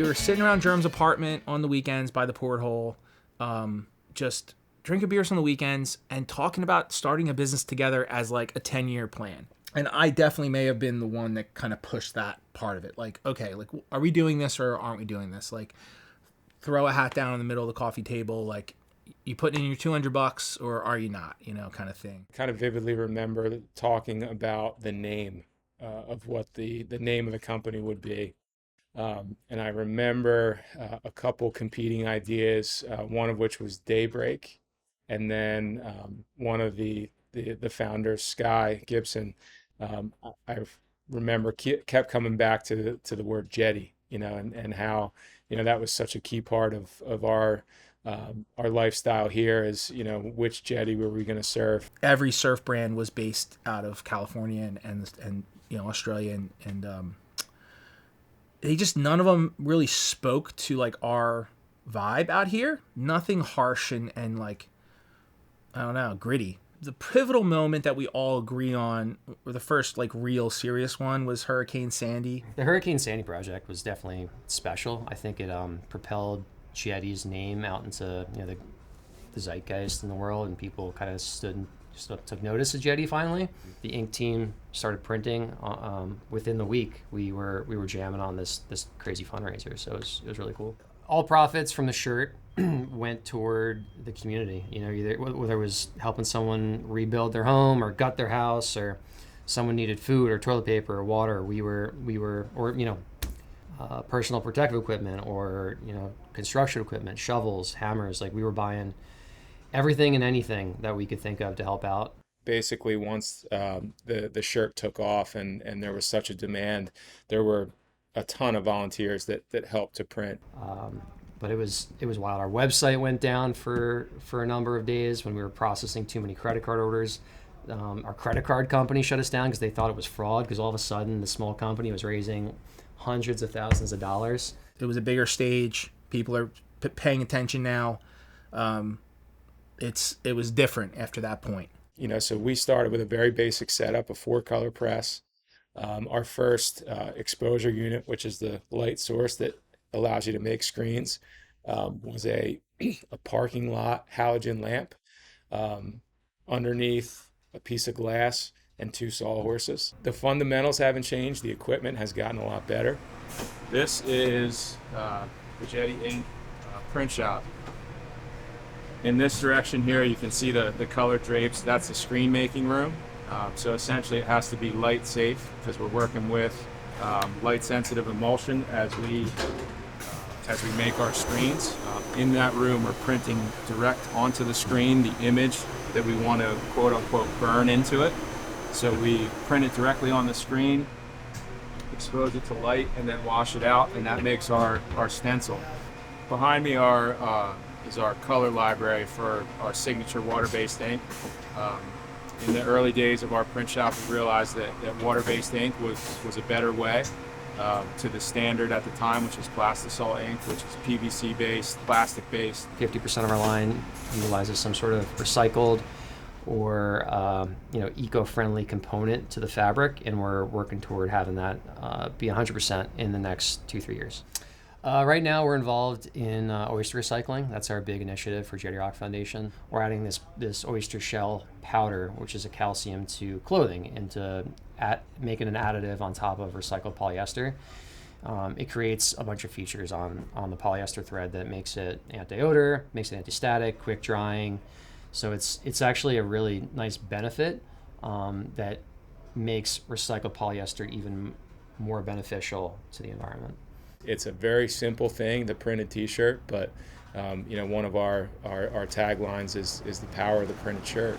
were sitting around Germ's apartment on the weekends by the porthole, just drinking beers on the weekends and talking about starting a business together as like a 10-year plan. And I definitely may have been the one that kind of pushed that part of it. Like, okay, like, are we doing this or aren't we doing this? Like, throw a hat down in the middle of the coffee table. Like, you putting in your $200 or are you not, kind of thing. Kind of vividly remember talking about the name of what the name of the company would be. And I remember a couple competing ideas, one of which was Daybreak. And then one of the founders, Sky Gibson, I remember kept coming back to the word jetty, and how, that was such a key part of our lifestyle here is, which jetty were we going to surf? Every surf brand was based out of California and Australia and they just, none of them really spoke to like our vibe out here. Nothing harsh and like, I don't know, gritty. The pivotal moment that we all agree on, or the first like real serious one, was Hurricane Sandy. The Hurricane Sandy project was definitely special. I think it propelled Jetty's name out into the zeitgeist in the world, and people kind of took notice of Jetty finally. The ink team started printing. Within the week, we were jamming on this crazy fundraiser, so it was really cool. All profits from the shirt went toward the community. Either whether it was helping someone rebuild their home or gut their house, or someone needed food or toilet paper or water. We were personal protective equipment or construction equipment, shovels, hammers. Like, we were buying everything and anything that we could think of to help out. Basically, once the shirt took off and there was such a demand, there were a ton of volunteers that helped to print. But it was wild. Our website went down for a number of days when we were processing too many credit card orders. Our credit card company shut us down because they thought it was fraud, because all of a sudden the small company was raising hundreds of thousands of dollars. It was a bigger stage. People are paying attention now. It was different after that point. So we started with a very basic setup, a 4-color press. Our first exposure unit, which is the light source that allows you to make screens, was a parking lot halogen lamp underneath a piece of glass and 2 sawhorses. The fundamentals haven't changed. The equipment has gotten a lot better. This is the Jetty Ink print shop. In this direction here, you can see the color drapes. That's the screen making room. So essentially it has to be light safe because we're working with light sensitive emulsion as we make our screens. In that room, we're printing direct onto the screen the image that we want to quote unquote burn into it. So we print it directly on the screen, expose it to light, and then wash it out, and that makes our stencil. Behind me is our color library for our signature water-based ink. In the early days of our print shop, we realized that water-based ink was a better way to the standard at the time, which is plastisol ink, which is PVC-based, plastic-based. 50% of our line utilizes some sort of recycled or eco-friendly component to the fabric, and we're working toward having that be 100% in the next 2-3 years. Right now, we're involved in oyster recycling. That's our big initiative for Jetty Rock Foundation. We're adding this oyster shell powder, which is a calcium to clothing, and to making an additive on top of recycled polyester. It creates a bunch of features on the polyester thread that makes it anti-odor, makes it anti-static, quick drying. So it's actually a really nice benefit that makes recycled polyester even more beneficial to the environment. It's a very simple thing, the printed T-shirt, but one of our taglines is the power of the printed shirt.